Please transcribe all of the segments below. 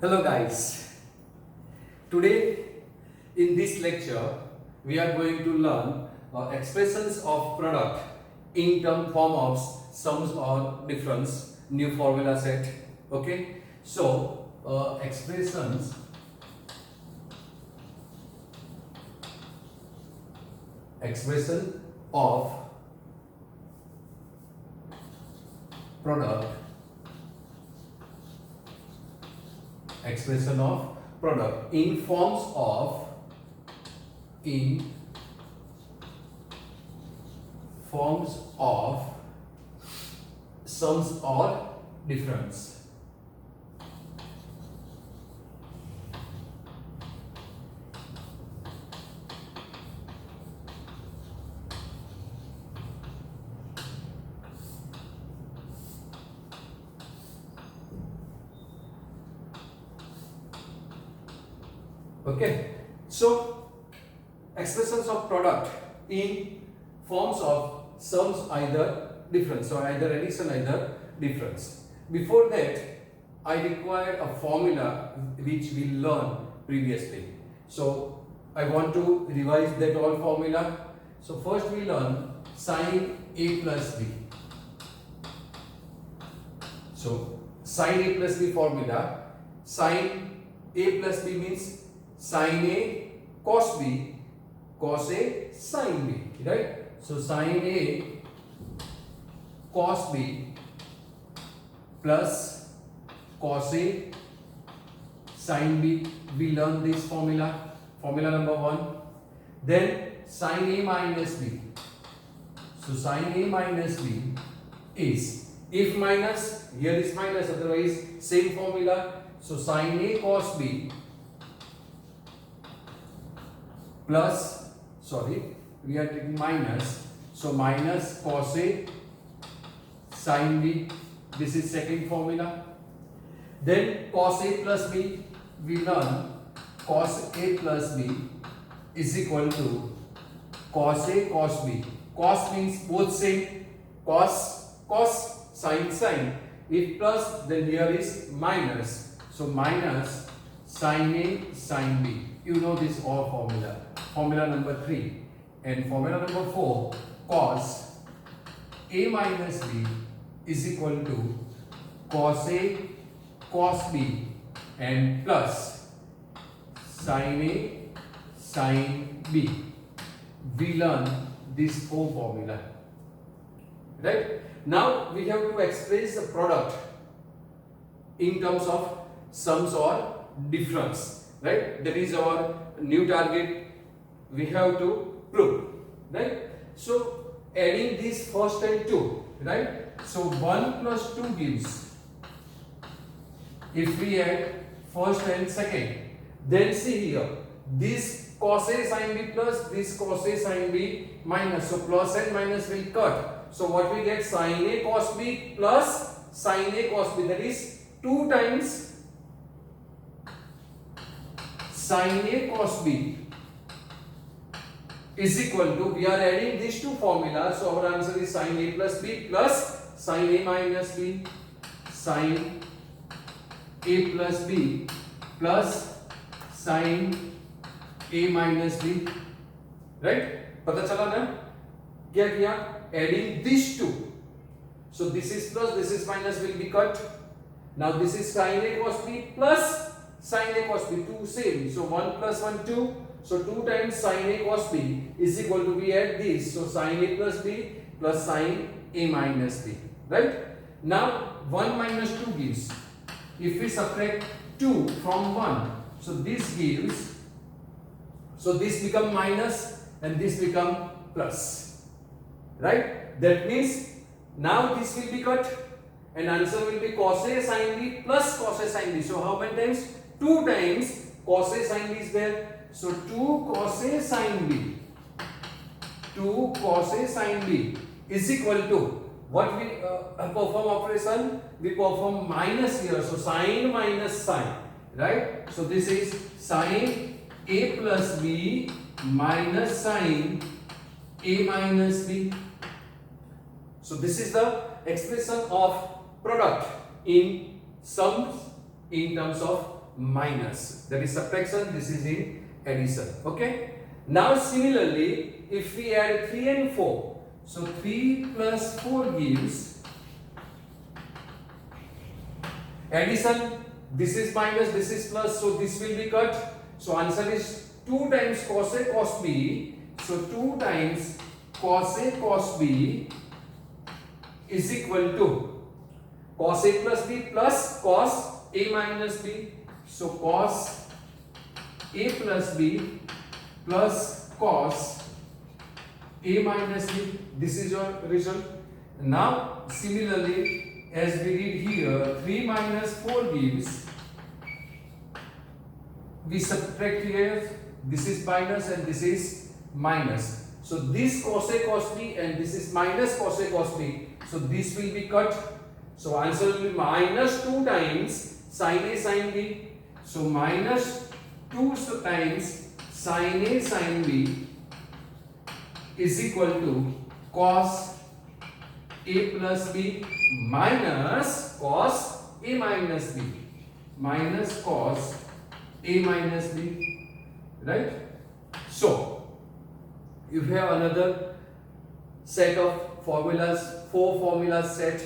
Hello guys, today in this lecture we are going to learn expressions of product in term form of sums or difference, new formula set. Okay, so expression of product, expression of product in forms of sums or difference. Okay, so expressions of product in forms of sums either difference, so either addition either difference. Before that I require a formula which we learned previously, so I want to revise that all formula. So first we learn sin a plus b. So sin a plus b formula, sin a plus b means sin a cos b, cos a sin b, right? So sin a cos b plus cos a sin b. We learn this formula, formula number 1. Then sin a minus b. So sin a minus b is, if minus, here is minus, otherwise same formula. So sin a cos b plus, sorry, we are taking minus, so minus cos a sin b. This is second formula. Then cos a plus b, we learn cos a plus b is equal to cos a cos b. Cos means both same, cos cos, sin sin. If plus, then here is minus, so minus sin a sin b. You know this all formula. Formula number 3. And formula number 4, cos a minus b is equal to cos a cos b and plus sin a sin b. We learn this whole formula, right? Now we have to express the product in terms of sums or difference, right? That is our new target we have to prove, right? So adding this first and 2, right? So 1 plus 2 gives, if we add first and second, then see here, this cos a sin b plus this cos a sin b minus, so plus and minus will cut. So what we get, sin a cos b plus sin a cos b, that is 2 times sin a cos b is equal to, we are adding these two formulas, so our answer is sin a plus b plus sin a minus b, sin a plus b plus sin a minus b, right? पता चला ना क्या किया? Adding these two, so this is plus, this is minus will be cut. Now this is sin a cos b plus sin a cos b, 2 same, so 1 plus 1 2, so 2 times sin a cos b is equal to, we add this, so sin a plus b plus sin a minus b, right? Now 1 minus 2 gives, if we subtract 2 from 1, so this gives, so this become minus and this become plus, right? That means now this will be cut and answer will be cos a sin b plus cos a sin b. So how many times? 2 times cos a sin b is there, so 2 cos a sin b, 2 cos a sin b is equal to, what we perform operation, we perform minus here, so sin minus sin, right? So this is sin a plus b minus sin a minus b. So this is the expression of product in sums in terms of minus. That is subtraction, this is in addition. Okay. Now similarly, if we add 3 and 4, so 3 plus 4 gives addition. This is minus, this is plus, so this will be cut. So answer is 2 times cos A cos B. So 2 times cos A cos B is equal to cos A plus B plus cos A minus B. So cos A plus B plus cos A minus B. This is your result. Now similarly, as we did here, 3 minus 4 gives, we subtract here, this is minus and this is minus. So this cos A cos B and this is minus cos A cos B. So this will be cut. So answer will be minus 2 times sin A sin B. So minus 2 times sin A sin B is equal to cos A plus B minus cos A minus B, minus cos A minus B, right? So you have another set of formulas, 4 formulas set,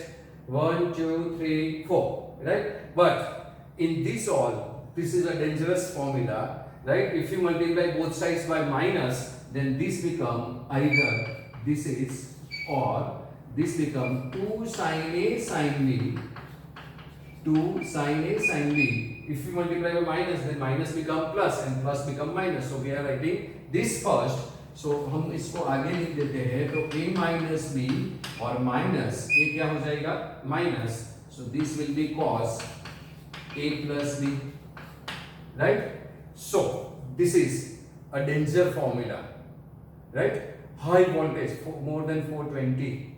1 2 3 4, right? But in this all, this is a dangerous formula, right? If you multiply both sides by minus, then this become either this is or this become 2 sin A sin B, 2 sin A sin B. If you multiply by minus, then minus become plus and plus become minus. So we are writing this first. So हम इसको आगे लिख देते हैं, तो A minus B और minus A क्या हो जाएगा minus. So this will be cos A plus B, right? So this is a danger formula, right? High voltage, more than 420,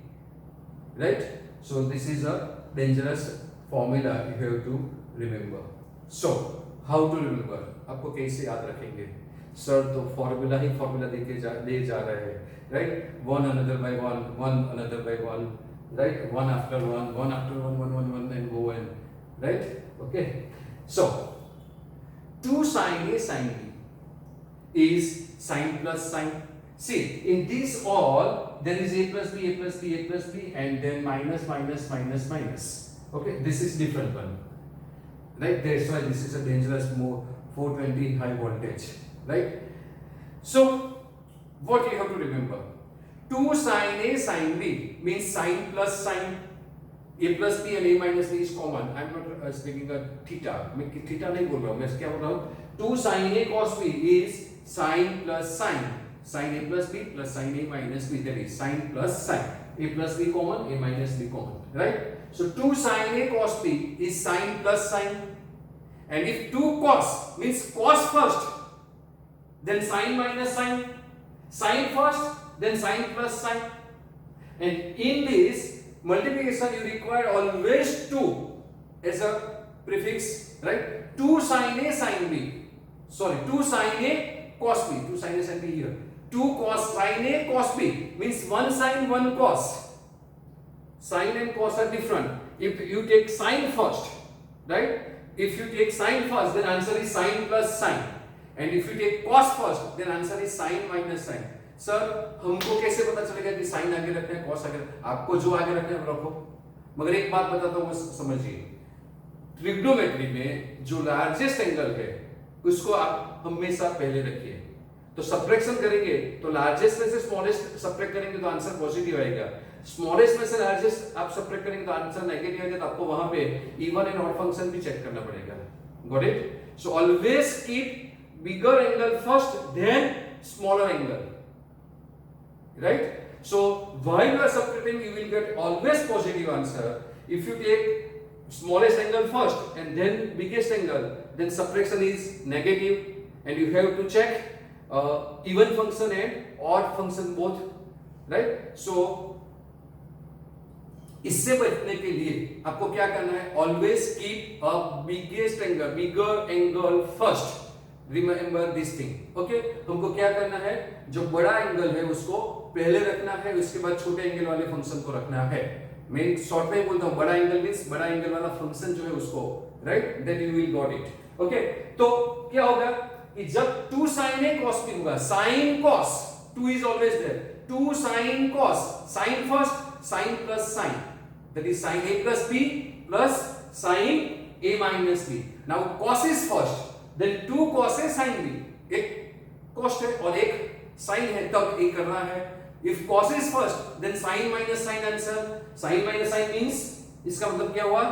right? So this is a dangerous formula you have to remember. So how to remember? आपको कैसे याद रखेंगे? Sir तो formula ही formula ले जा रहे हैं, right? One another by one, one another by one, right? One after one, one after one, one one one and go and, right? Okay. So 2 sin A sin B is sin plus sin. See, in this all there is A plus B, A plus B, A plus B, and then minus minus minus minus. Okay, this is different one, right? That's why this is a dangerous move, 420 high voltage, right? So what you have to remember, 2 sin A sin B means sin plus sin. A plus B and A minus B is common. I am not speaking a theta. मैं theta नहीं बोल रहा हूँ, मैं क्या बोल रहा हूँ? 2 sin A cos B is sin plus sin. Sin A plus B plus sin A minus B, that is sin plus sin. A plus B common, A minus B common, right? So 2 sin A cos B is sin plus sin. And if 2 cos means cos first, then sin minus sin. Sin first, then sin plus sin. And in this multiplication you require always 2 as a prefix, right? 2 sin A sin B. Sorry, 2 sin A cos B. 2 sin A sin B here. 2 cos sin A cos B means 1 sin 1 cos. Sin and cos are different. If you take sin first, right? If you take sin first, then answer is sin plus sin. And if you take cos first, then answer is sin minus sin. Sir हमको कैसे पता चलेगा कि sign आगे रखना है cos आगे? आपको जो आगे रखना है वो रखो, मगर एक बात बताता हूँ समझिए, ट्रिग्नोमेट्री में जो लार्जेस्ट एंगल है उसको आप हमेशा पहले रखिए. तो सब्ट्रैक्शन करेंगे तो लार्जेस्ट में से स्मॉलेस्ट सब्ट्रैक्ट करेंगे तो आंसर पॉजिटिव आएगा. स्मॉलेस्ट में से लार्जेस्ट आप सब्ट्रैक्ट करेंगे तो आंसर नेगेटिव आएगा. तो आपको वहां पे इवन एंड ऑड फंक्शन भी चेक करना पड़ेगा. Got it? So always keep bigger angle first then smaller angle, right? So while you are subtracting you will get always positive answer. If you take smallest angle first and then biggest angle, then subtraction is negative and you have to check even function and odd function both, right? So इससे बचने के लिए आपको क्या करना है? Always keep a biggest angle, bigger angle first. Remember this thing, okay? हमको क्या करना है? जो बड़ा एंगल है उसको पहले रखना है, उसके बाद छोटे एंगल वाले फंक्शन को रखना है. मैं शॉर्ट में बोलता हूँ, बड़ा एंगल मींस बड़ा एंगल वाला फंक्शन जो है उसको, right? Then you will got it. Okay, तो क्या होगा कि जब 2 sin a cos b होगा, sin cos 2 is always there, 2 sin cos, sin first, sin plus sin, that is sin a plus b plus sin a minus b. now cos is first, then 2 cos a sin b, एक cos है और एक sin है, तब ये करना है. if cos is first then sin minus sin answer, sin minus sin means इसका मतलब क्या हुआ,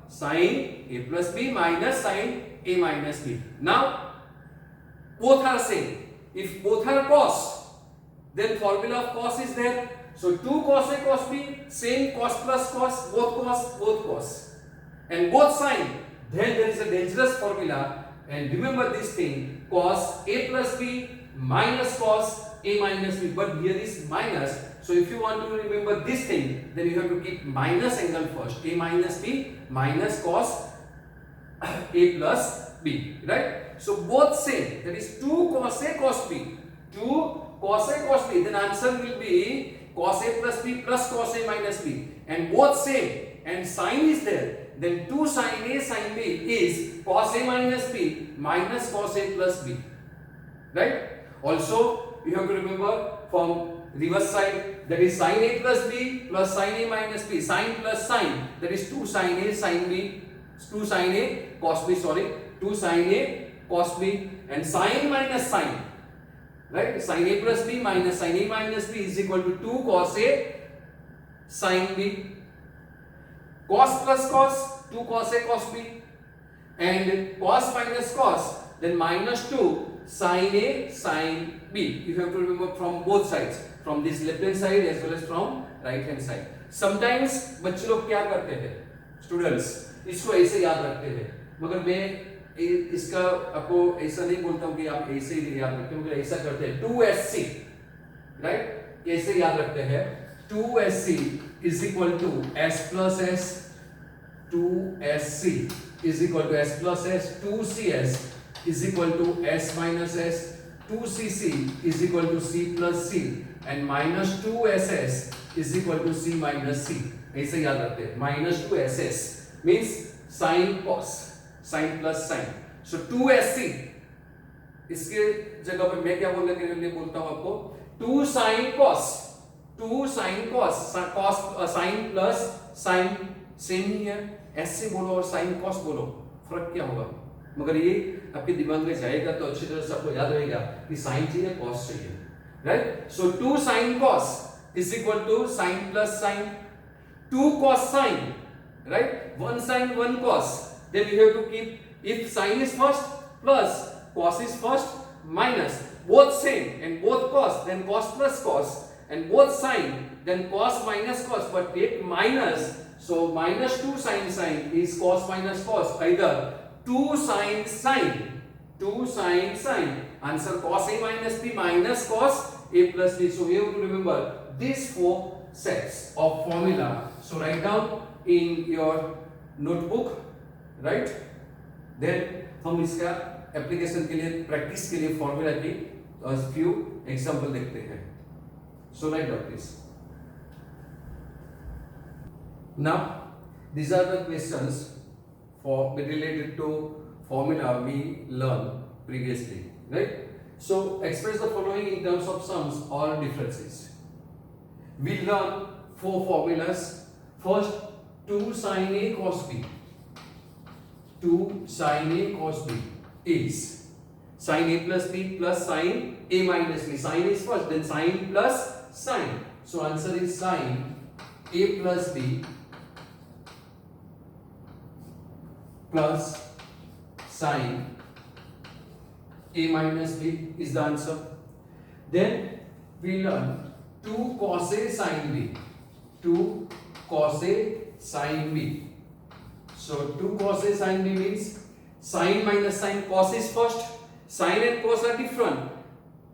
sin a plus b minus sin a minus b. now both are same, if both are cos then formula of cos is there, so 2 cos a cos b, same cos plus cos, both cos and both sin, then there is a dangerous formula. And remember this thing, cos a plus b minus cos a minus b, but here is minus, so if you want to remember this thing then you have to keep minus angle first, a minus b minus cos a plus b, right? So both same, that is 2 cos a cos b, 2 cos a cos b, then answer will be cos a plus b plus cos a minus b, and both same and sin is there, then 2 sin a sin b is cos a minus b minus cos a plus b, right? Also you have to remember from reverse side, that is sin a plus b plus sin a minus b, sin plus sin, that is 2 sin a sin b, 2 sin a cos b, sorry, 2 sin a cos b, and sin minus sin, right? Sin a plus b minus sin a minus b is equal to 2 cos a sin b, cos plus cos 2 cos a cos b, and cos minus cos then minus 2 sin a sin b. You have to remember from both sides, from this left hand side as well as from right hand side. Sometimes बच्चे लोग क्या करते हैं, students इसको ऐसे याद रखते हैं, मगर मैं इसका आपको ऐसा नहीं बोलता हूँ कि आप ऐसे ही याद रखते हो, मगर ऐसा करते हैं 2sc, राइट? कैसे याद रखते हैं, 2sc is equal to s plus s, 2sc is equal to s plus s, 2cs is equal to s minus s, 2cc is equal to c plus c, and minus 2ss is equal to c minus c. ऐसे याद रखते हैं, minus 2ss means sin cos, sin plus sin, so 2sc, इसके जगह पे मैं क्या बोलने के लिए बोलता हूँ आपको, 2 sin cos, 2 sin cos, cos sin plus sin same ही है, s से बोलो और sin cos बोलो, फर्क क्या होगा, मगर ये आपके दिमाग में जाएगा तो अच्छी तरह से आपको याद रहेगा कि sin चाहिए cos चाहिए, right? So 2 sin cos is equal to sin plus sin, 2 cos sin, right? 1 sin 1 cos, then you have to keep, if sin is first plus cos is first minus, both same and both cos, then cos plus cos, and both sin, then cos minus cos, but take minus, so minus 2 sin sin is cos minus cos, either 2 sin sin, 2 sin sin, answer cos a minus b minus cos a plus b. So you have to remember these 4 sets of formula, so write down in your notebook, right? then हम इसका application के लिए, practice के लिए formula की few example देखते हैं. So write down this. Now these are the questions for related to formula we learned previously, right? So express the following in terms of sums or differences. We learn 4 formulas. First, 2 sin a cos b, 2 sin a cos b is sin a plus b plus sin a minus b. Sin is first, then sin plus sin, so answer is sin a plus b plus sin a minus b is the answer. Then we learn 2 cos a sin b, 2 cos a sin b. So 2 cos a sin b means sin minus sin, cos is first, sin and cos are different,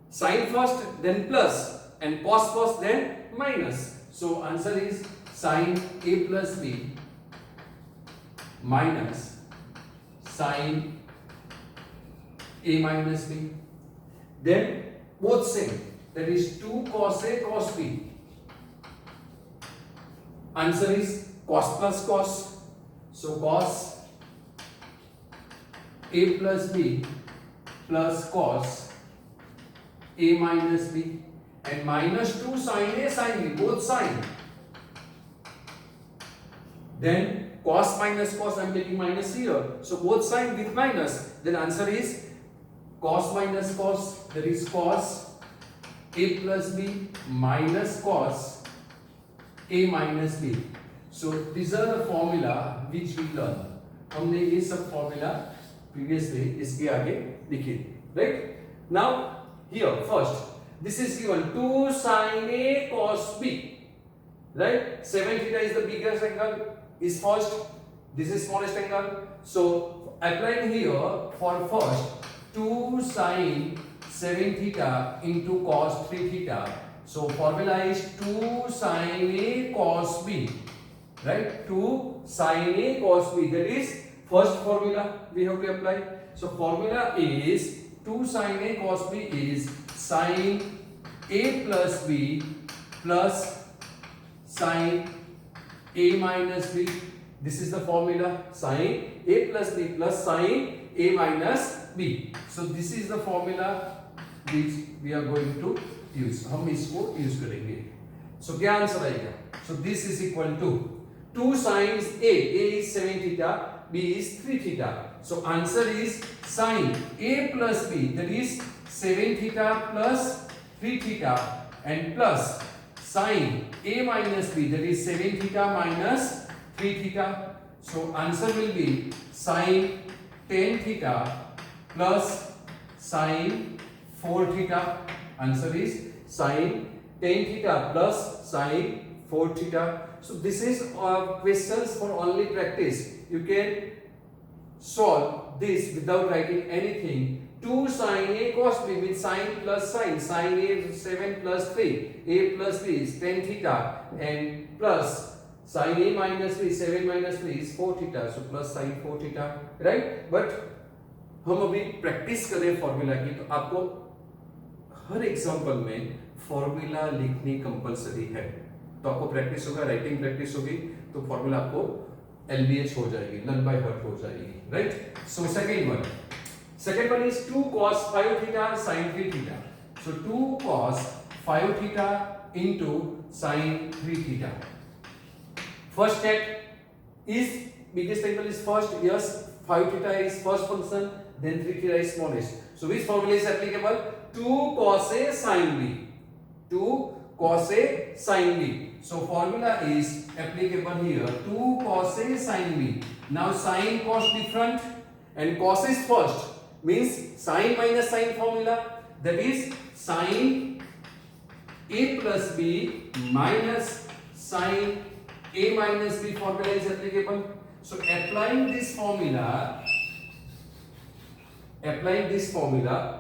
sin first then plus, and cos first then minus, so answer is sin a plus b minus sin a minus b. Then both same, that is 2 cos a cos b, answer is cos plus cos, so cos a plus b plus cos a minus b, and minus 2 sin a sin b, both sin. Then cos minus cos, I am taking minus here, so both sign with minus, then answer is cos minus cos, that is cos a plus b minus cos a minus b. So these are the formula which we learn. हमने ये सब formula previously इसके आगे लिखे, right? Now here first this is given 2 sin a cos b, right? 7 theta is the biggest angle, is first, this is smallest angle, so applying here for first 2 sin 7 theta into cos 3 theta, so formula is 2 sin a cos b, right? 2 sin a cos b, that is first formula we have to apply. So formula is 2 sin a cos b is sin a plus b plus sin a minus b. This is the formula, sin a plus b plus sin a minus b. So this is the formula which we are going to use. हम इसको use करेंगे. So क्या answer आएगा? So this is equal to 2 sines a is 7 theta, b is 3 theta. So answer is sin a plus b, that is 7 theta plus 3 theta, and plus sin a minus b, that is 7 theta minus 3 theta. So answer will be sin 10 theta plus sin 4 theta. Answer is sin 10 theta plus sin 4 theta. So this is questions for only practice. You can solve this without writing anything. 2 sin a cos b with sin plus sin. Sin a is 7 plus 3. A plus b is 10 theta, and plus sin a minus b, 7 minus 3 is 4 theta. So plus sin 4 theta, right? But हम अभी practice करें formula की, तो आपको हर example में formula लिखनी compulsory है. तो आपको प्रैक्टिस होगा, राइटिंग प्रैक्टिस होगी, तो फॉर्मूला आपको LBH हो जाएगी, लर्न बाय हार्ट हो जाएगी, right? So second one is 2 cos 5 theta sin 3 theta. So 2 cos 5 theta into sin 3 theta. First check is biggest angle is first. Yes, 5 theta is first function, then 3 theta is smallest. So which formula is applicable? 2 cos A sin B. 2 cos A sin B. So formula is applicable here. 2 cos A sin B. Now sin cos different and cos is first. Means sin minus sin formula. That is sin A plus B minus sin A minus B formula is applicable. So applying this formula,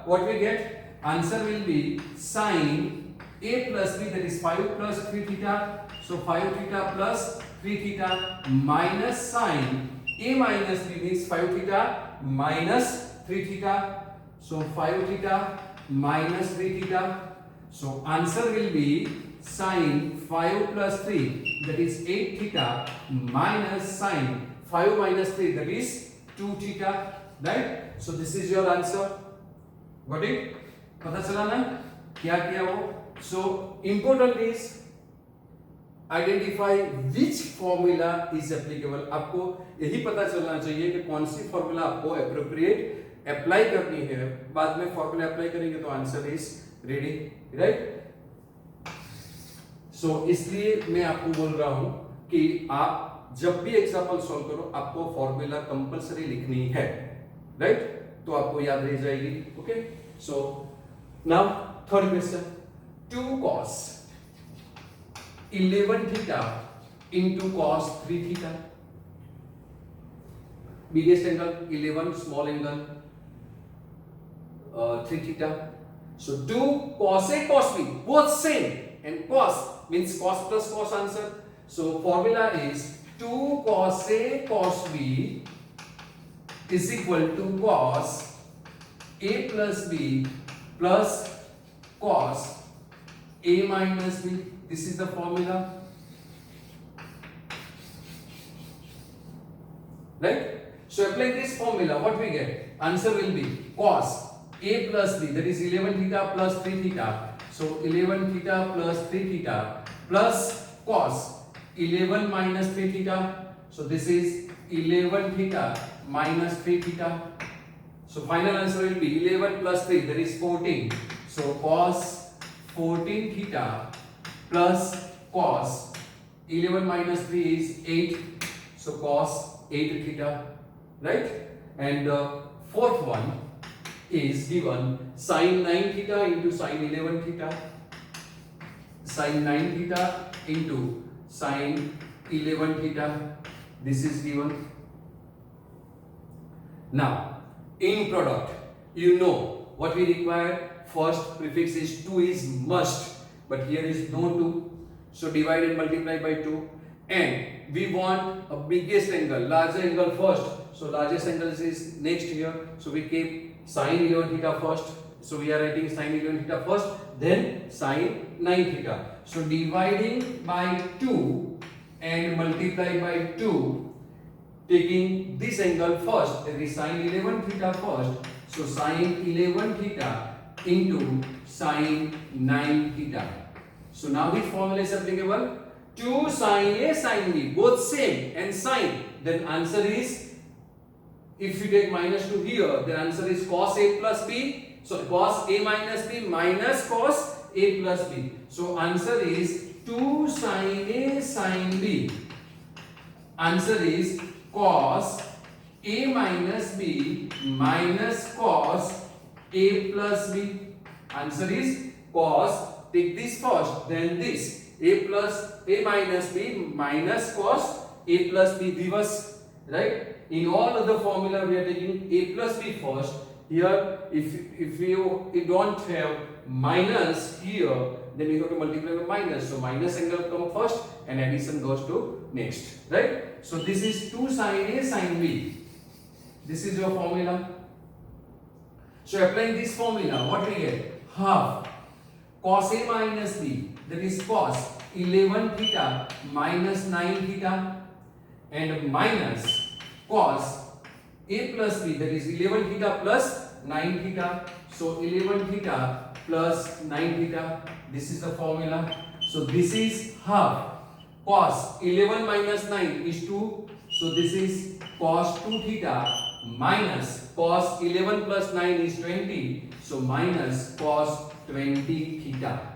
what we get? Answer will be sin A plus B, that is 5 plus 3 theta. So 5 theta plus 3 theta minus sin A minus B means 5 theta minus 3 theta. So 5 theta minus 3 theta. So answer will be sin 5 plus 3, that is 8 theta minus sin 5 minus 3, that is 2 theta, right? So this is your answer. Got it? पता चला ना क्या किया वो? So important is identify which formula is applicable. आपको यही पता चलना चाहिए कि कौन सी फॉर्मूला आपको appropriate अप्लाई करनी है. बाद में फॉर्मूला अप्लाई करेंगे तो आंसर इज रेडी, राइट? सो इसलिए मैं आपको बोल रहा हूं कि आप जब भी एग्जांपल सॉल्व करो आपको फॉर्मूला कंपलसरी लिखनी है, राइट? तो आपको याद रह जाएगी. Okay, so now third question. 2 cos 11 theta into cos 3 theta. Biggest angle 11, small angle 3 theta. So 2 cos A cos B, both same, and cos means cos plus cos answer. So formula is 2 cos A cos B is equal to cos A plus B plus cos A minus B. This is the formula, right? So applying this formula, what we get? answer will be cos A plus B, that is 11 theta plus 3 theta. So 11 theta plus 3 theta plus cos 11 minus 3 theta. So this is 11 theta minus 3 theta. So final answer will be 11 plus 3, that is 14. So cos 14 theta plus cos 11 minus 3 is 8. So cos 8 theta, right? And the fourth one is given sin 9 theta into sin 11 theta. Sin 9 theta into sin 11 theta. This is given. Now, in product, you know what we require. First prefix is 2 is must, but here is no 2. So divide and multiply by 2. And we want a biggest angle, larger angle first. So largest angle is next here. So we keep sin 11 theta first. So we are writing sin 11 theta first, then sin 9 theta. So dividing by 2 and multiply by 2, taking this angle first, that is sin 11 theta first. So sin 11 theta into sin 9 theta. So now which formula is applicable? 2 sin A sin B, both same and sine. Then answer is, if you take minus 2 here, the answer is cos A plus B. So cos A minus B minus cos A plus B. So answer is 2 sin A sin B. Answer is cos A minus B minus cos A plus B. Answer is cos, take this first, then this. A minus B minus cos A plus B reverse, right? In all other formula we are taking A plus B first. Here if you don't have minus here, then you have to multiply by minus. So minus angle come first and addition goes to next, right? So this is 2 sin A sin B. This is your formula. So applying this formula, what we get? Half cos A minus B, that is cos 11 theta minus 9 theta, and minus cos A plus B, that is 11 theta plus 9 theta. So 11 theta plus 9 theta, this is the formula. So this is half cos 11 minus 9 is 2. So this is cos 2 theta minus cos 11 plus 9 is 20. So minus cos 20 theta,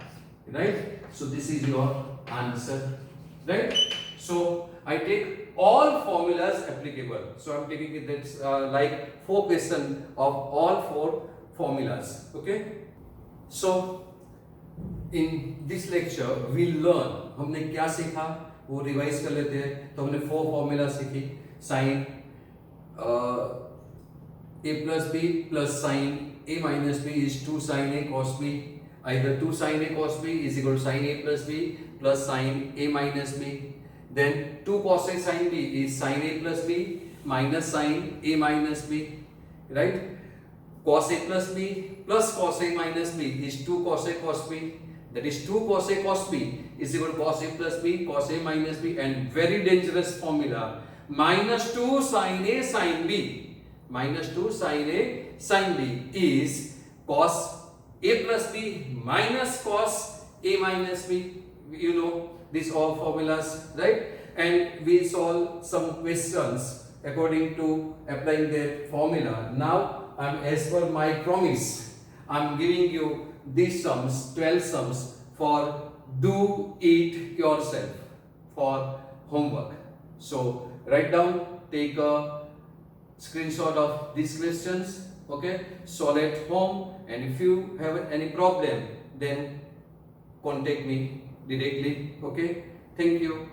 right? So this is your answer, right? So I take all formulas applicable. So I'm taking it that's like 4 questions of all 4 formulas. Okay. So in this lecture we learn, हमने क्या सीखा वो revise कर लेते हैं. तो हमने 4 formula सीखी. Sine A plus B plus sin A minus B is 2 sin A cos B. Either 2 sin A cos B is equal to sin A plus B plus sin A minus B. Then 2 cos A sin B is sin A plus B minus sin A minus B. Right? Cos A plus B plus cos A minus B is 2 cos A cos B. That is 2 cos A cos B is equal to cos A plus B cos A minus B. And very dangerous formula, minus 2 sin A sin B. Minus 2 sin A sin B is cos A plus B minus cos A minus B. You know these all formulas, right? And we solve some questions according to applying that formula. Now as per my promise, I'm giving you these sums, 12 sums, for do it yourself for homework. So write down, take a screenshot of these questions, okay, solve at home, and if you have any problem then contact me directly. Okay, thank you.